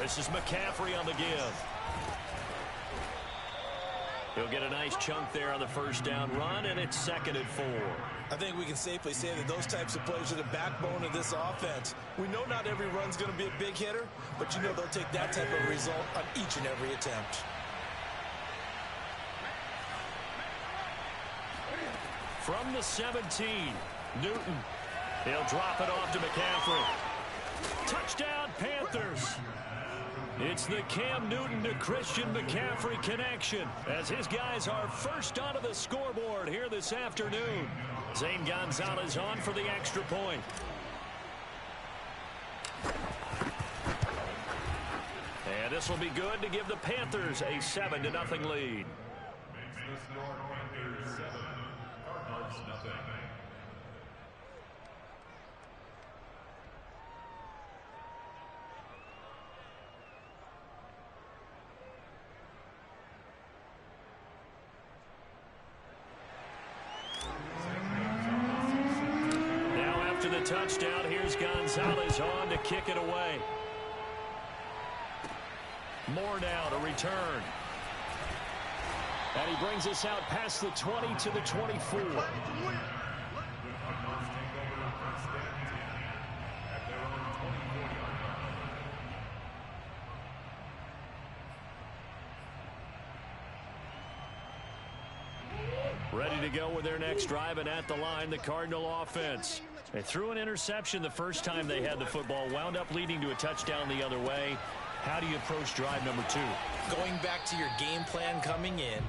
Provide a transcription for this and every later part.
This is McCaffrey on the give. He'll get a nice chunk there on the first down run, and it's 2nd and 4. I think we can safely say that those types of plays are the backbone of this offense. We know not every run's going to be a big hitter, but you know they'll take that type of result on each and every attempt. From the 17, Newton. He'll drop it off to McCaffrey. Touchdown, Panthers. It's the Cam Newton to Christian McCaffrey connection as his guys are first onto the scoreboard here this afternoon. Zane Gonzalez on for the extra point. And this will be good to give the Panthers a 7-0 lead. After the touchdown, here's Gonzalez on to kick it away. Moore now to return. And he brings us out past the 20 to the 24. Ready to go with their next drive, and at the line, the Cardinal offense. They threw an interception the first time they had the football, wound up leading to a touchdown the other way. How do you approach drive number 2? Going back to your game plan coming in,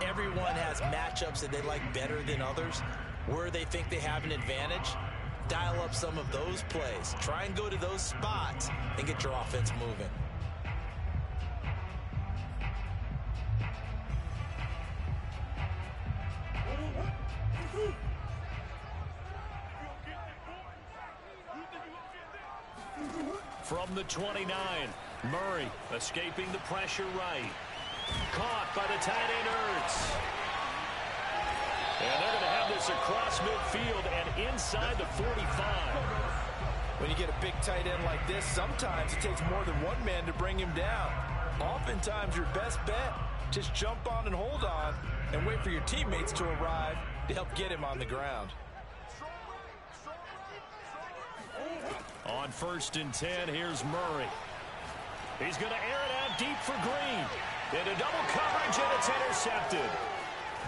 everyone has matchups that they like better than others. Where they think they have an advantage, dial up some of those plays. Try and go to those spots and get your offense moving. From the 29, Murray escaping the pressure right. Caught by the tight end Ertz. And they're going to have this across midfield and inside the 45. When you get a big tight end like this, sometimes it takes more than one man to bring him down. Oftentimes your best bet, just jump on and hold on and wait for your teammates to arrive to help get him on the ground. On 1st and 10, here's Murray. He's going to air it out deep for Green. Into double coverage, and it's intercepted.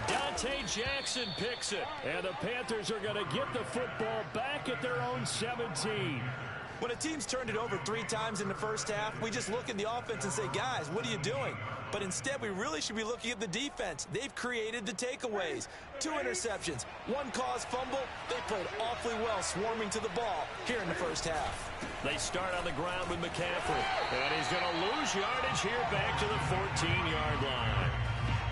Dante Jackson picks it, and the Panthers are going to get the football back at their own 17. When a team's turned it over 3 times in the first half, we just look at the offense and say, guys, what are you doing? But instead, we really should be looking at the defense. They've created the takeaways. 2 interceptions, 1 caused fumble. They played awfully well swarming to the ball here in the first half. They start on the ground with McCaffrey. And he's going to lose yardage here back to the 14-yard line.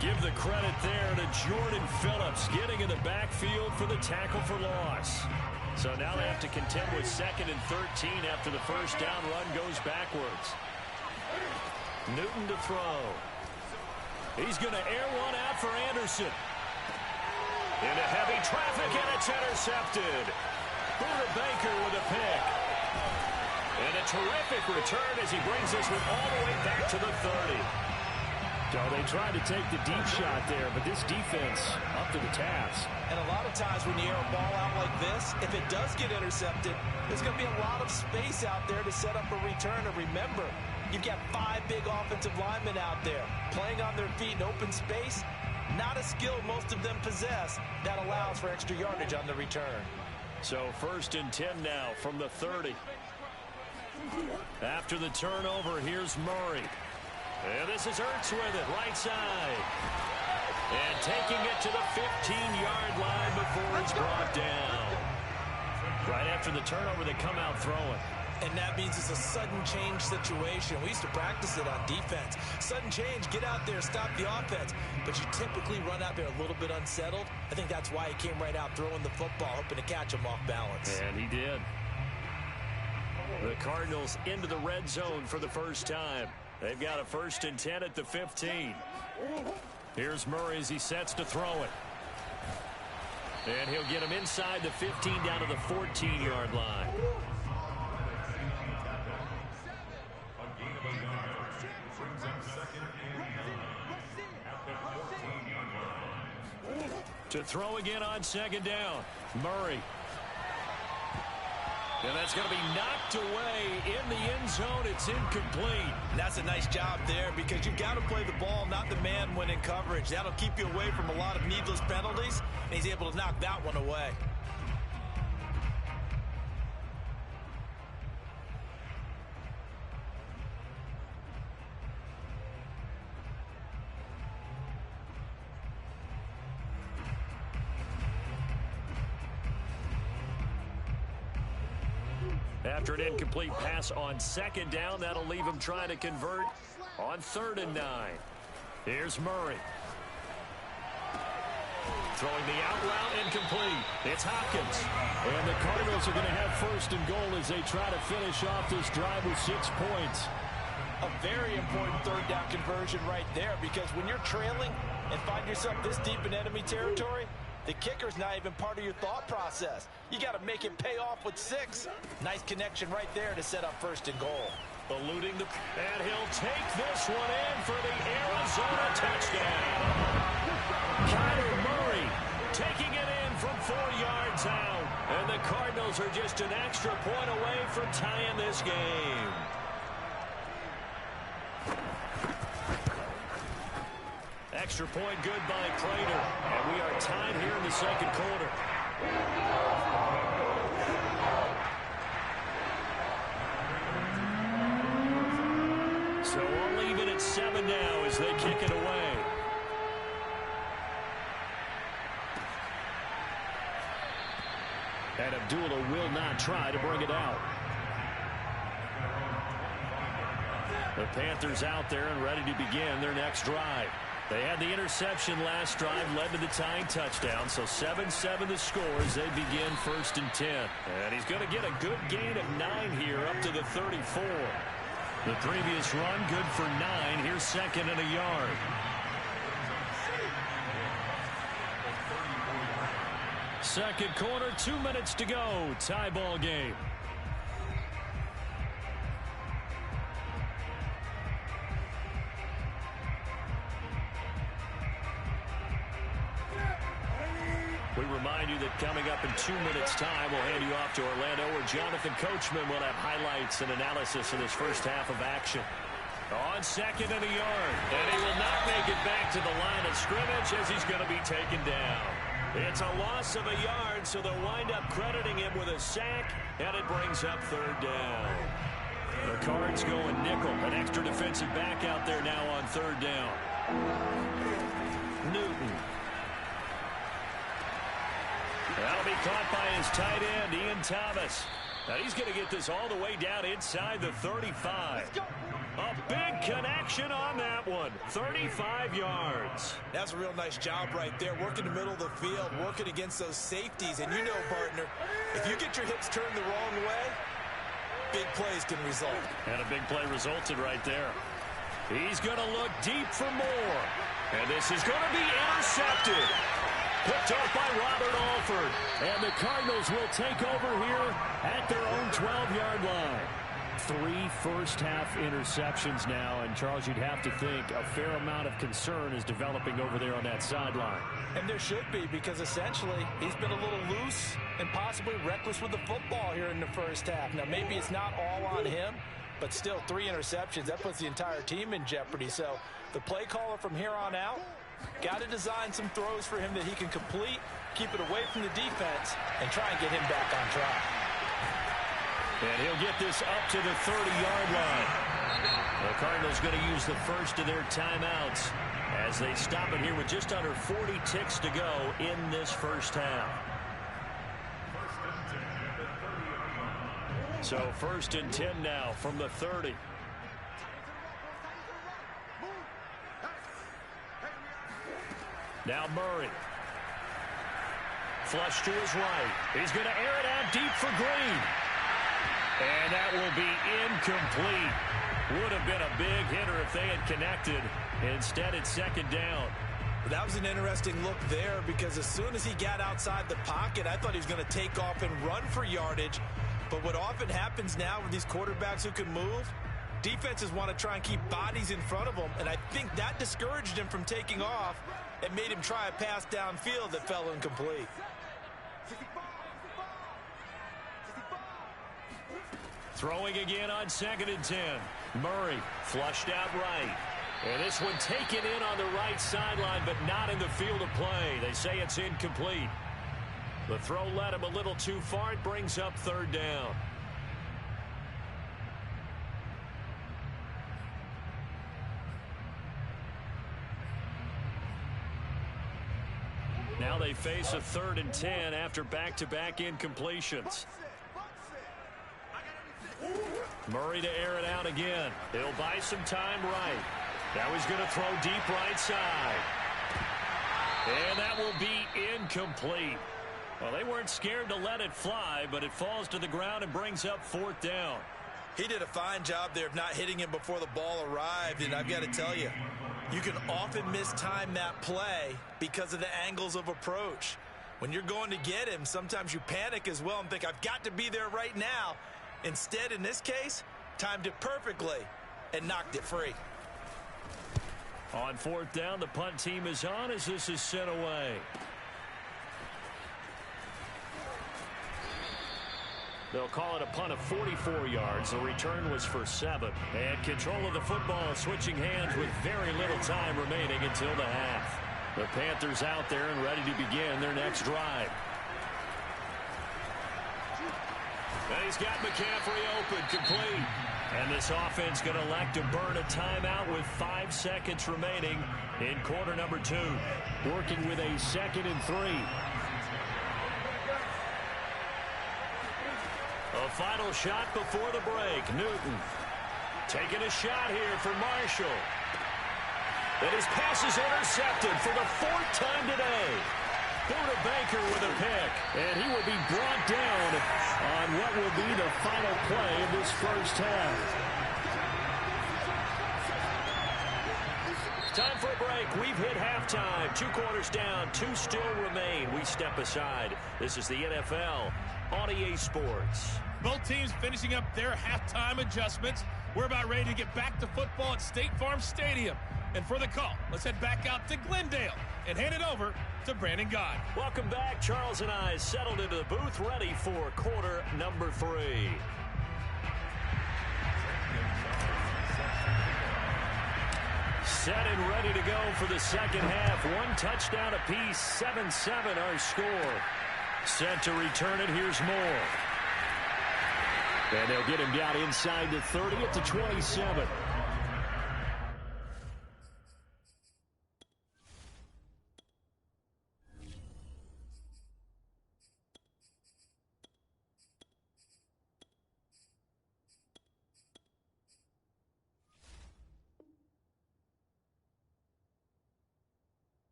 Give the credit there to Jordan Phillips getting in the backfield for the tackle for loss. So now they have to contend with 2nd and 13 after the first down run goes backwards. Newton to throw. He's going to air one out for Anderson. Into heavy traffic, and it's intercepted. Buda Baker with a pick. And a terrific return as he brings this one all the way back to the 30. So they tried to take the deep shot there, but this defense up to the task. And a lot of times when you air a ball out like this, if it does get intercepted, there's going to be a lot of space out there to set up a return. And remember, you've got 5 big offensive linemen out there playing on their feet in open space. Not a skill most of them possess that allows for extra yardage on the return. So 1st and 10 now from the 30. After the turnover, here's Murray. And this is Ertz with it, right side. And taking it to the 15-yard line before it's brought down. Right after the turnover, they come out throwing. And that means it's a sudden change situation. We used to practice it on defense. Sudden change, get out there, stop the offense. But you typically run out there a little bit unsettled. I think that's why he came right out throwing the football, hoping to catch him off balance. And he did. The Cardinals into the red zone for the first time. They've got a 1st and 10 at the 15. Here's Murray as he sets to throw it. And he'll get him inside the 15 down to the 14-yard line. To throw again on second down. Murray. And that's going to be knocked away in the end zone. It's incomplete. And that's a nice job there because you've got to play the ball, not the man when in coverage. That'll keep you away from a lot of needless penalties, and he's able to knock that one away. After an incomplete pass on second down, that'll leave him trying to convert on 3rd and 9. Here's Murray. Throwing the out route, incomplete. It's Hopkins. And the Cardinals are going to have 1st and goal as they try to finish off this drive with 6 points. A very important 3rd down conversion right there, because when you're trailing and find yourself this deep in enemy territory, the kicker's not even part of your thought process. You got to make it pay off with 6. Nice connection right there to set up 1st and goal. Eluding the... And he'll take this one in for the Arizona touchdown. Kyler Murray taking it in from 4 yards out. And the Cardinals are just an extra point away from tying this game. Extra point good by Prater. And we are tied here in the 2nd quarter. So we'll leave it at 7 now as they kick it away. And Abdullah will not try to bring it out. The Panthers out there and ready to begin their next drive. They had the interception last drive, led to the tying touchdown, so 7-7 the score as they begin 1st and 10. And he's going to get a good gain of 9 here up to the 34. The previous run, good for 9. Here's 2nd and a yard. Second quarter, 2 minutes to go. Tie ball game. We remind you that coming up in 2 minutes' time, we'll hand you off to Orlando, where Jonathan Coachman will have highlights and analysis of this first half of action. On 2nd and a yard. And he will not make it back to the line of scrimmage as he's going to be taken down. It's a loss of a yard, so they'll wind up crediting him with a sack, and it brings up 3rd down. The Cards going nickel, an extra defensive back out there now on 3rd down. Newton. That'll be caught by his tight end, Ian Thomas. Now he's going to get this all the way down inside the 35. A big connection on that one. 35 yards. That's a real nice job right there. Working the middle of the field, working against those safeties. And you know, partner, if you get your hips turned the wrong way, big plays can result. And a big play resulted right there. He's going to look deep for more. And this is going to be intercepted. Picked off by Robert Alford. And the Cardinals will take over here at their own 12-yard line. 3 first-half interceptions now, and Charles, you'd have to think a fair amount of concern is developing over there on that sideline. And there should be, because essentially he's been a little loose and possibly reckless with the football here in the first half. Now, maybe it's not all on him, but still 3 interceptions. That puts the entire team in jeopardy. So the play caller from here on out got to design some throws for him that he can complete, keep it away from the defense, and try and get him back on track. And he'll get this up to the 30-yard line. The Cardinals going to use the first of their timeouts as they stop it here with just under 40 ticks to go in this first half. So 1st and 10 now from the 30. Now Murray. Flush to his right. He's going to air it out deep for Green. And that will be incomplete. Would have been a big hitter if they had connected. Instead, it's 2nd down. That was an interesting look there, because as soon as he got outside the pocket, I thought he was going to take off and run for yardage. But what often happens now with these quarterbacks who can move, defenses want to try and keep bodies in front of them, and I think that discouraged him from taking off. and made him try a pass downfield that fell incomplete. Throwing again on 2nd and 10. Murray flushed out right. And this one taken in on the right sideline, but not in the field of play. They say it's incomplete. The throw led him a little too far. It brings up 3rd down. Now they face a 3rd and 10 after back-to-back incompletions. Murray to air it out again. He'll buy some time right. Now he's going to throw deep right side. And that will be incomplete. Well, they weren't scared to let it fly, but it falls to the ground and brings up 4th down. He did a fine job there of not hitting him before the ball arrived, and I've got to tell you, you can often mistime that play because of the angles of approach. When you're going to get him, sometimes you panic as well and think, I've got to be there right now. Instead, in this case, timed it perfectly and knocked it free. On 4th down, the punt team is on as this is sent away. They'll call it a punt of 44 yards. The return was for 7. And control of the football switching hands with very little time remaining until the half. The Panthers out there and ready to begin their next drive. And he's got McCaffrey open, complete. And this offense going to elect to burn a timeout with 5 seconds remaining in quarter number 2. Working with a 2nd and 3. A final shot before the break. Newton taking a shot here for Marshall. And his pass is intercepted for the 4th time today. Buda Baker with a pick. And he will be brought down on what will be the final play of this first half. Time for a break. We've hit halftime. 2 quarters down. 2 still remain. We step aside. This is the NFL on EA Sports. Both teams finishing up their halftime adjustments. We're about ready to get back to football at State Farm Stadium. And for the call, let's head back out to Glendale and hand it over to Brandon Gaudin. Welcome back. Charles and I settled into the booth, ready for quarter number 3. Set and ready to go for the second half. 1 touchdown apiece, 7-7 our score. Set to return it. Here's Moore. And they'll get him down inside the 30 at the 27.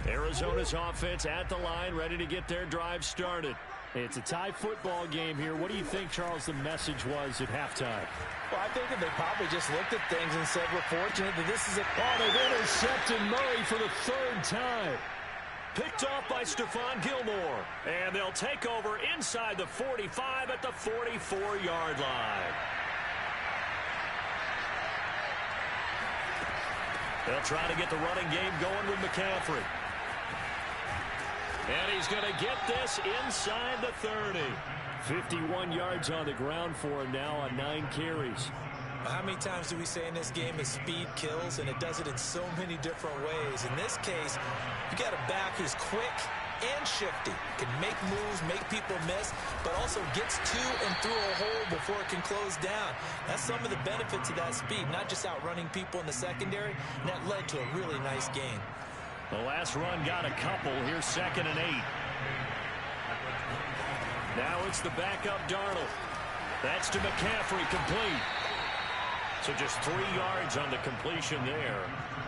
Arizona's offense at the line, ready to get their drive started. It's a tie football game here. What do you think, Charles, the message was at halftime? Well, I think that they probably just looked at things and said, we're fortunate that this is a... Oh, they've intercepted Murray for the 3rd time. Picked off by Stephon Gilmore. And they'll take over inside the 45 at the 44-yard line. They'll try to get the running game going with McCaffrey. And he's going to get this inside the 30. 51 yards on the ground for him now on 9 carries. How many times do we say in this game that speed kills, and it does it in so many different ways? In this case, you got a back who's quick and shifty, can make moves, make people miss, but also gets to and through a hole before it can close down. That's some of the benefits of that speed, not just outrunning people in the secondary, and that led to a really nice gain. The last run got a couple. Here's 2nd and 8. Now it's the backup Darnold. That's to McCaffrey, complete. So just 3 yards on the completion there.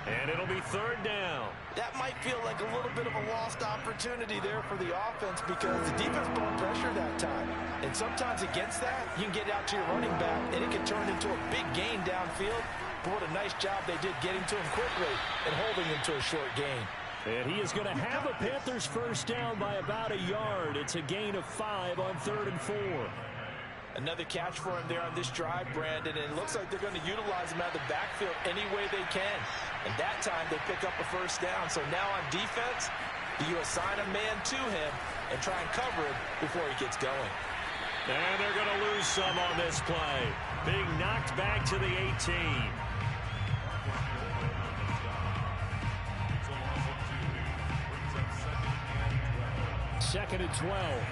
And it'll be 3rd down. That might feel like a little bit of a lost opportunity there for the offense because the defense brought pressure that time. And sometimes against that, you can get out to your running back, and it can turn into a big gain downfield. But what a nice job they did getting to him quickly and holding him to a short gain. And he is going to have a Panthers first down by about a yard. It's a gain of 5 on 3rd and 4. Another catch for him there on this drive, Brandon, and it looks like they're going to utilize him out of the backfield any way they can. And that time they pick up a first down. So now on defense, you assign a man to him and try and cover him before he gets going. And they're going to lose some on this play. Being knocked back to the 18. 2nd and 12.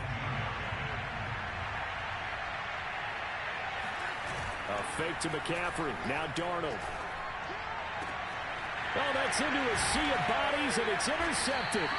A fake to McCaffrey. Now Darnold. Oh, that's into a sea of bodies, and it's intercepted.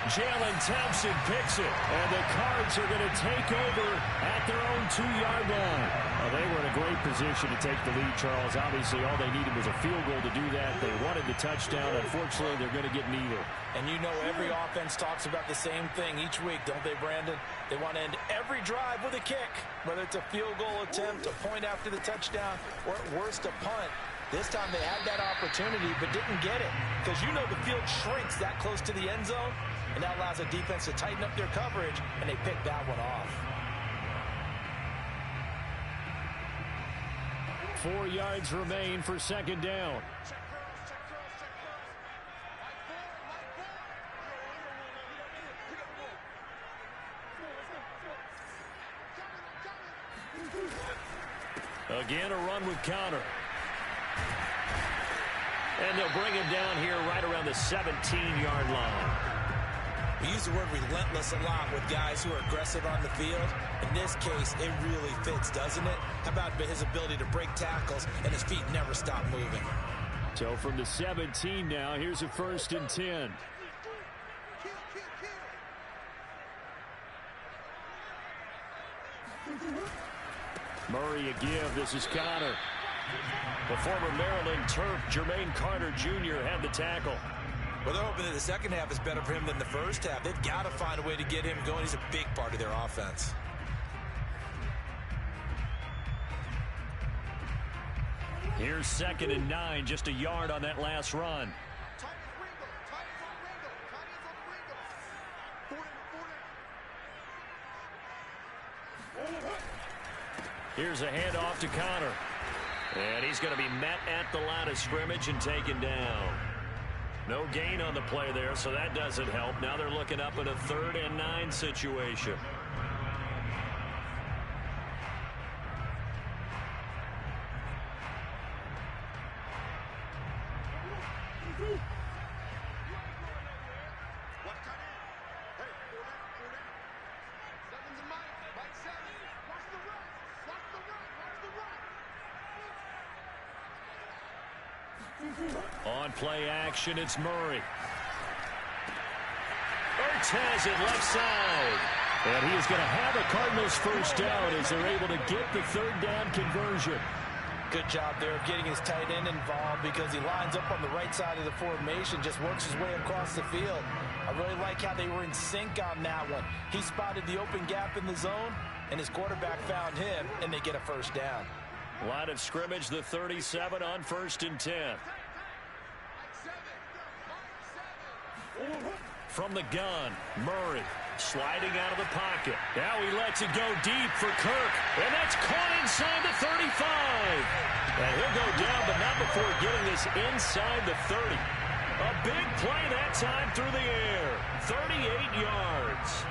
Jalen Thompson picks it. And the Cards are going to take over at their own 2-yard line. Well, they were in a great position to take the lead, Charles. Obviously, all they needed was a field goal to do that. They wanted the touchdown. Unfortunately, they're going to get neither. And you know every offense talks about the same thing each week, don't they, Brandon? They want to end every drive with a kick, whether it's a field goal attempt, a point after the touchdown, or at worst, a punt. This time they had that opportunity but didn't get it because you know the field shrinks that close to the end zone, and that allows the defense to tighten up their coverage, and they pick that one off. 4 yards remain for 2nd down. Again, a run with Conner. And they'll bring him down here right around the 17-yard line. We use the word relentless a lot with guys who are aggressive on the field. In this case, it really fits, doesn't it? How about his ability to break tackles and his feet never stop moving? So from the 17 now, here's a 1st and 10. Murray a give. This is Conner. The former Maryland Terp, Jermaine Carter Jr. had the tackle. Well, they're hoping that the second half is better for him than the first half. They've got to find a way to get him going. He's a big part of their offense. Here's 2nd and 9, just a yard on that last run. Here's a handoff to Conner. And he's going to be met at the line of scrimmage and taken down. No gain on the play there, so that doesn't help. Now they're looking up at a 3rd and 9 situation. On play action, it's Murray. Ertz has it left side. And he is going to have a Cardinals first down as they're able to get the 3rd down conversion. Good job there of getting his tight end involved because he lines up on the right side of the formation, just works his way across the field. I really like how they were in sync on that one. He spotted the open gap in the zone, and his quarterback found him, and they get a first down. Line of scrimmage, the 37 on 1st and 10. From the gun, Murray sliding out of the pocket. Now he lets it go deep for Kirk. And that's caught inside the 35. And he'll go down, but not before getting this inside the 30. A big play that time through the air. 38 yards.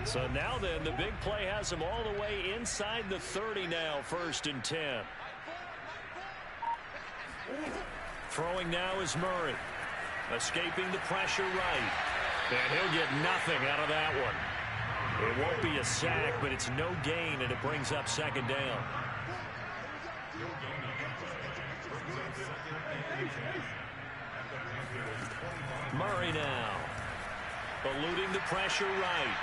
So now then, the big play has him all the way inside the 30 now, 1st and 10. Throwing now is Murray. Escaping the pressure right. And he'll get nothing out of that one. It won't be a sack, but it's no gain, and it brings up 2nd down. Murray now. Eluding the pressure right.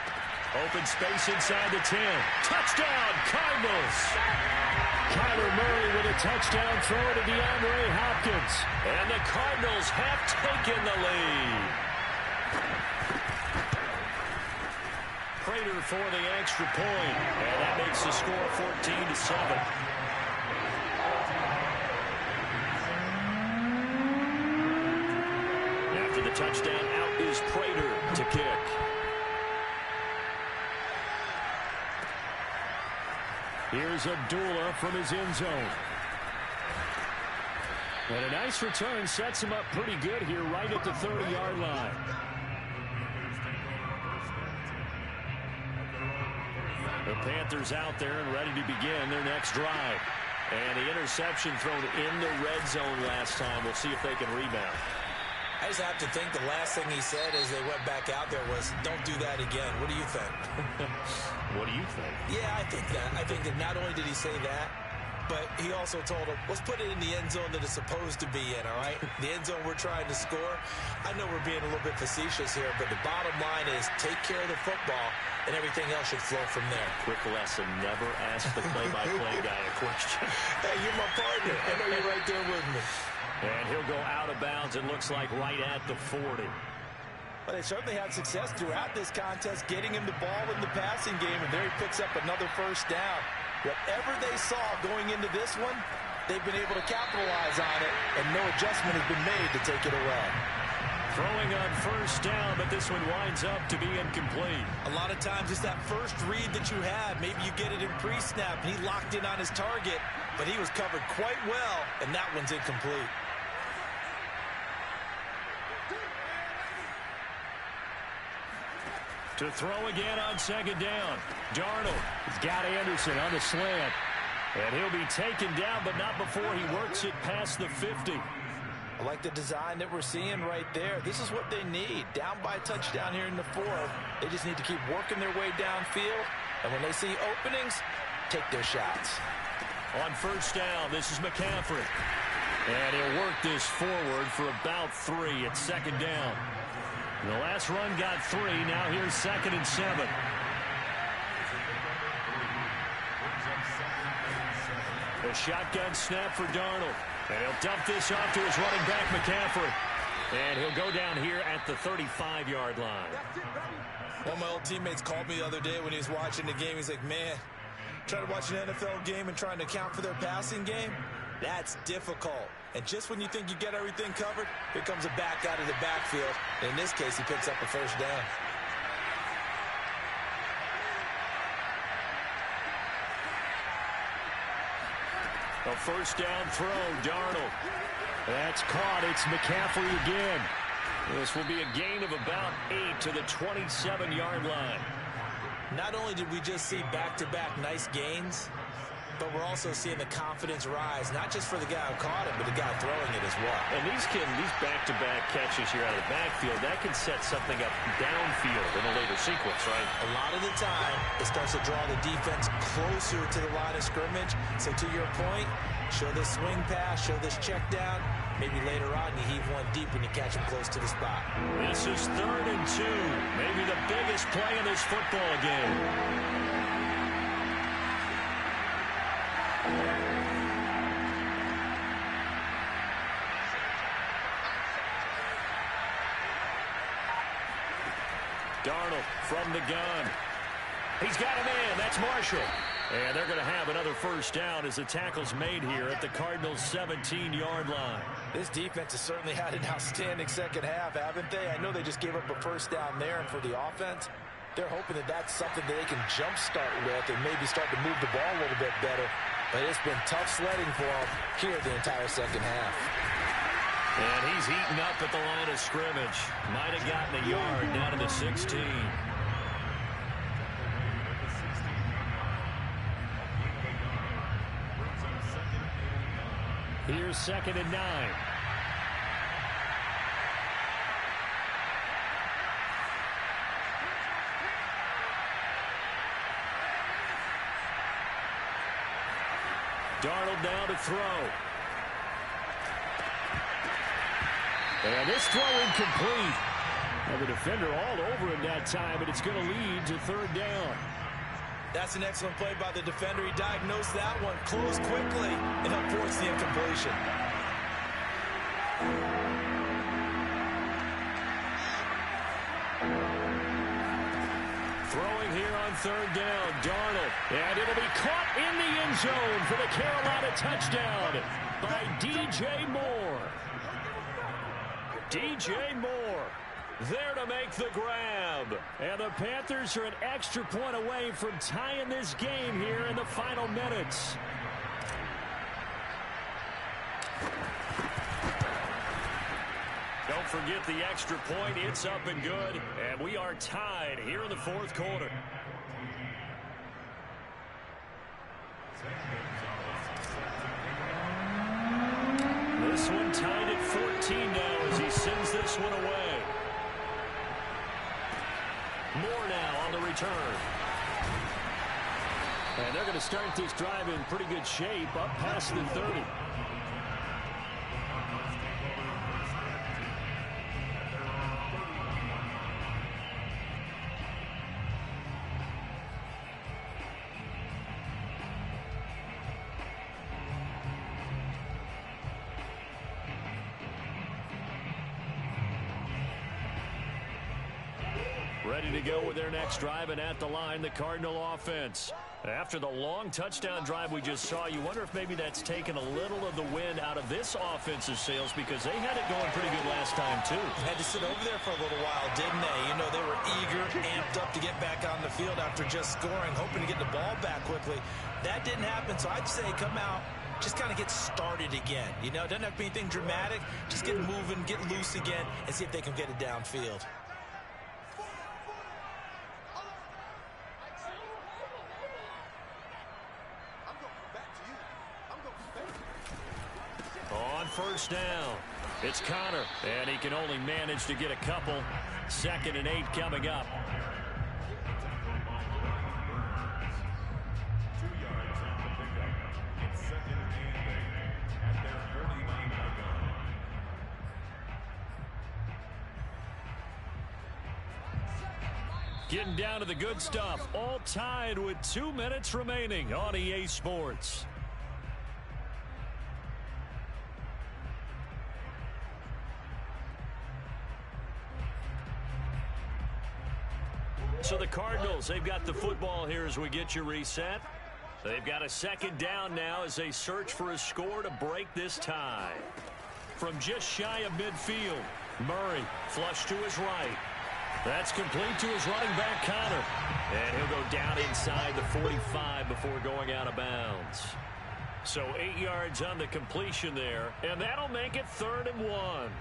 Open space inside the 10. Touchdown, Cardinals! Kyler Murray with a touchdown throw to DeAndre Hopkins. And the Cardinals have taken the lead. Prater for the extra point. And that makes the score 14-7. After the touchdown, out is Prater to kick. Here's Abdullah from his end zone. And a nice return sets him up pretty good here right at the 30-yard line. The Panthers out there and ready to begin their next drive. And the interception thrown in the red zone last time. We'll see if they can rebound. I just have to think the last thing he said as they went back out there was, don't do that again. What do you think? What do you think? Yeah, I think that. I think that not only did he say that, but he also told him, let's put it in the end zone that it's supposed to be in, all right? The end zone we're trying to score. I know we're being a little bit facetious here, but the bottom line is take care of the football, and everything else should flow from there. Quick lesson, never ask the play-by-play guy a question. Hey, you're my partner. I know you're right there with me. And he'll go out of bounds, it looks like right at the 40. Well, they certainly had success throughout this contest, getting him the ball in the passing game, and there he picks up another first down. Whatever they saw going into this one, they've been able to capitalize on it, and no adjustment has been made to take it away. Throwing on first down, but this one winds up to be incomplete. A lot of times it's that first read that you had. Maybe you get it in pre-snap, and he locked in on his target, but he was covered quite well, and that one's incomplete. To throw again on second down. Darnold. He's got Anderson on the slant. And he'll be taken down, but not before he works it past the 50. I like the design that we're seeing right there. This is what they need. Down by a touchdown here in the fourth. They just need to keep working their way downfield. And when they see openings, take their shots. On first down, this is McCaffrey. And he'll work this forward for about 3 at second down. The last run got 3. Now here's 2nd and 7. A shotgun snap for Darnold. And he'll dump this off to his running back, McCaffrey. And he'll go down here at the 35-yard line. One of my old teammates called me the other day when he was watching the game. He's like, man, trying to watch an NFL game and trying to account for their passing game, that's difficult. And just when you think you get everything covered, here comes a back out of the backfield. And in this case, he picks up a first down. A first down throw, Darnold. That's caught. It's McCaffrey again. This will be a gain of about 8 to the 27-yard line. Not only did we just see back-to-back nice gains, but we're also seeing the confidence rise, not just for the guy who caught it, but the guy throwing it as well. And these back-to-back catches here out of the backfield, that can set something up downfield in a later sequence, right? A lot of the time, it starts to draw the defense closer to the line of scrimmage. So to your point, show this swing pass, show this check down. Maybe later on, you heave one deep and you catch him close to the spot. This is 3rd and 2. Maybe the biggest play in this football game. Darnold from the gun. He's got him in. That's Marshall. And they're going to have another first down as the tackle's made here at the Cardinals' 17-yard line. This defense has certainly had an outstanding second half, haven't they? I know they just gave up a first down there, and for the offense, they're hoping that that's something that they can jumpstart with and maybe start to move the ball a little bit better. But it's been tough sledding for them here the entire second half. And he's heating up at the line of scrimmage. Might have gotten a yard down to the 16. Here's 2nd and 9. Darnold now to throw. And this throw incomplete. And the defender all over him that time, and it's going to lead to third down. That's an excellent play by the defender. He diagnosed that one, closed quickly, and helped force the incompletion. Throwing here on third down, Darnold. And it'll be caught in the end zone for the Carolina touchdown by DJ Moore. DJ Moore there to make the grab. And the Panthers are an extra point away from tying this game here in the final minutes. Don't forget the extra point. It's up and good. And we are tied here in the fourth quarter. This one tied at 14 now as he sends this one away. Moore now on the return. And they're going to start this drive in pretty good shape up past the 30. Ready to go with their next drive, and at the line, the Cardinal offense. After the long touchdown drive we just saw, you wonder if maybe that's taken a little of the wind out of this offensive sails, because they had it going pretty good last time, too. Had to sit over there for a little while, didn't they? You know, they were eager, amped up to get back on the field after just scoring, hoping to get the ball back quickly. That didn't happen, so I'd say come out, just kind of get started again. You know, it doesn't have to be anything dramatic. Just get moving, get loose again, and see if they can get it downfield. On first down, it's Connor, and he can only manage to get a couple. 2nd and 8 coming up. Getting down to the good stuff, all tied with 2 minutes remaining on EA Sports. So the Cardinals, they've got the football here as we get you reset. They've got a 2nd down now as they search for a score to break this tie. From just shy of midfield, Murray flush to his right. That's complete to his running back, Connor. And he'll go down inside the 45 before going out of bounds. So 8 yards on the completion there, and that'll make it 3rd and 1.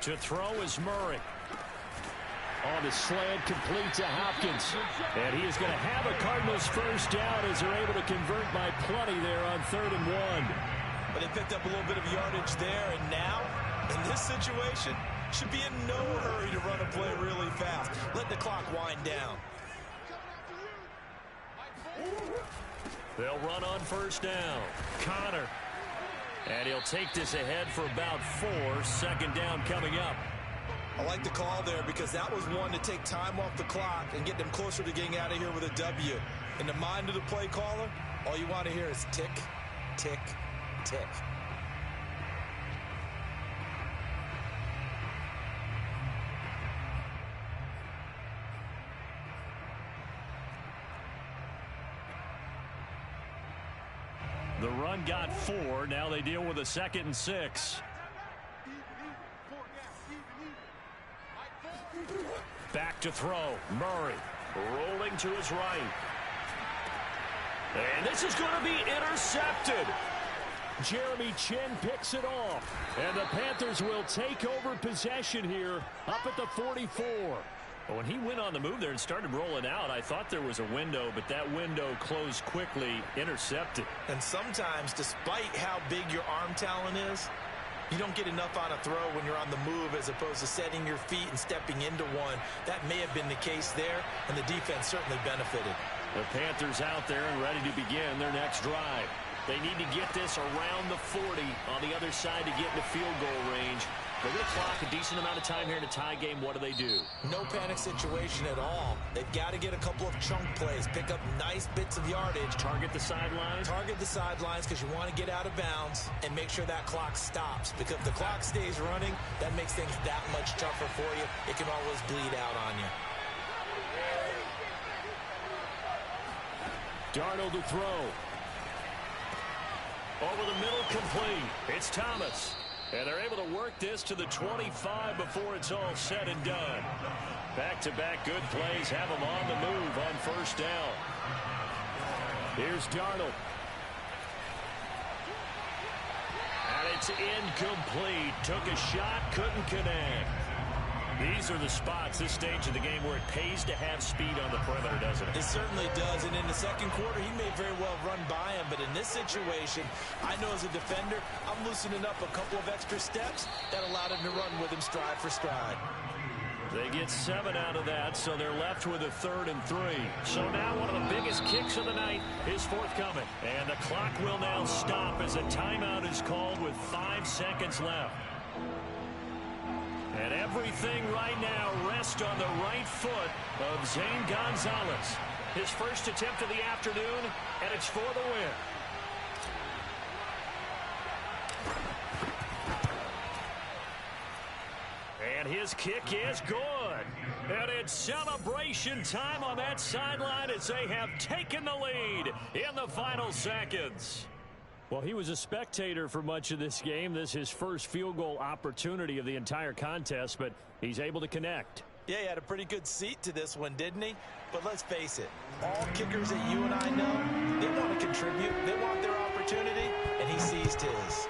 To throw is Murray. On the slant, complete to Hopkins. And he is going to have a Cardinals first down as they're able to convert by plenty there on 3rd and 1. But they picked up a little bit of yardage there, and now, in this situation, should be in no hurry to run a play really fast. Let the clock wind down. They'll run on first down. Connor. And he'll take this ahead for about 4. 2nd down coming up. I like the call there because that was one to take time off the clock and get them closer to getting out of here with a W. In the mind of the play caller, all you want to hear is tick, tick, tick. The run got 4. Now they deal with a 2nd and 6. Back to throw. Murray rolling to his right. And this is going to be intercepted. Jeremy Chinn picks it off. And the Panthers will take over possession here up at the 44. When he went on the move there and started rolling out, I thought there was a window, but that window closed quickly, intercepted. And sometimes, despite how big your arm talent is, you don't get enough on a throw when you're on the move as opposed to setting your feet and stepping into one. That may have been the case there, and the defense certainly benefited. The Panthers out there and ready to begin their next drive. They need to get this around the 40 on the other side to get into field goal range. They're going to clock a decent amount of time here in a tie game. What do? No panic situation at all. They've got to get a couple of chunk plays, pick up nice bits of yardage. Target the sidelines? Target the sidelines because you want to get out of bounds and make sure that clock stops. Because if the clock stays running, that makes things that much tougher for you. It can always bleed out on you. Darnold to throw. Over the middle, complete. It's Thomas. And they're able to work this to the 25 before it's all said and done. Back-to-back good plays have them on the move on first down. Here's Darnold. And it's incomplete. Took a shot, couldn't connect. These are the spots, this stage of the game, where it pays to have speed on the perimeter, doesn't it? It certainly does, and in the second quarter, he may very well run by him, but in this situation, I know as a defender, I'm loosening up a couple of extra steps that allowed him to run with him stride for stride. They get 7 out of that, so they're left with a 3rd and 3. So now one of the biggest kicks of the night is forthcoming. And the clock will now stop as a timeout is called with 5 seconds left. And everything right now rests on the right foot of Zane Gonzalez. His first attempt of the afternoon, and it's for the win. And his kick is good. And it's celebration time on that sideline as they have taken the lead in the final seconds. Well, he was a spectator for much of this game. This is his first field goal opportunity of the entire contest, but he's able to connect. Yeah, he had a pretty good seat to this one, didn't he? But let's face it, all kickers that you and I know, they want to contribute. They want their opportunity, and he seized his.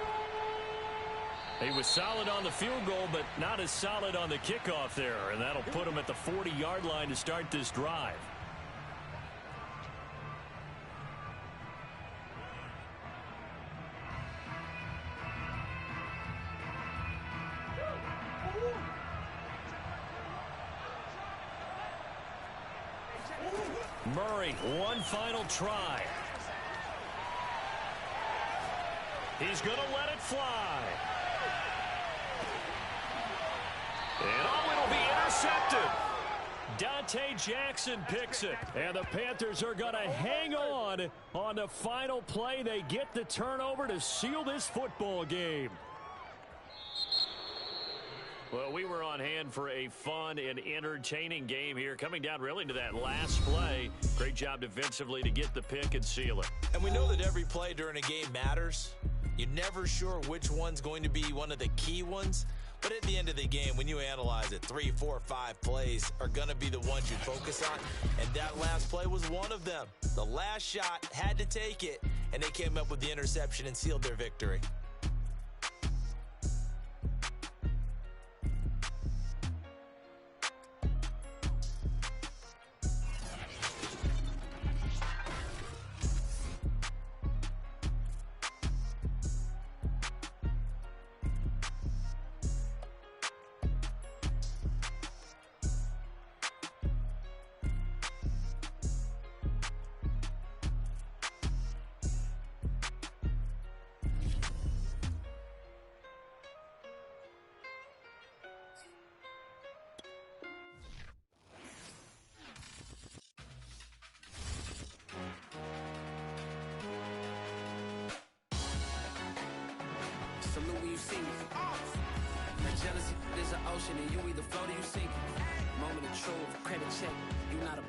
He was solid on the field goal, but not as solid on the kickoff there, and that'll put him at the 40-yard line to start this drive. Murray, one final try. He's going to let it fly. And it'll be intercepted. Dante Jackson picks it. And the Panthers are going to hang on the final play. They get the turnover to seal this football game. Well, we were on hand for a fun and entertaining game here, coming down really to that last play. Great job defensively to get the pick and seal it. And we know that every play during a game matters. You're never sure which one's going to be one of the key ones. But at the end of the game, when you analyze it, 3, 4, 5 plays are going to be the ones you focus on. And that last play was one of them. The last shot had to take it, and they came up with the interception and sealed their victory. Salute when you see me. My jealousy is an ocean, and you either float or you sink. Moment of truth, credit check. You not a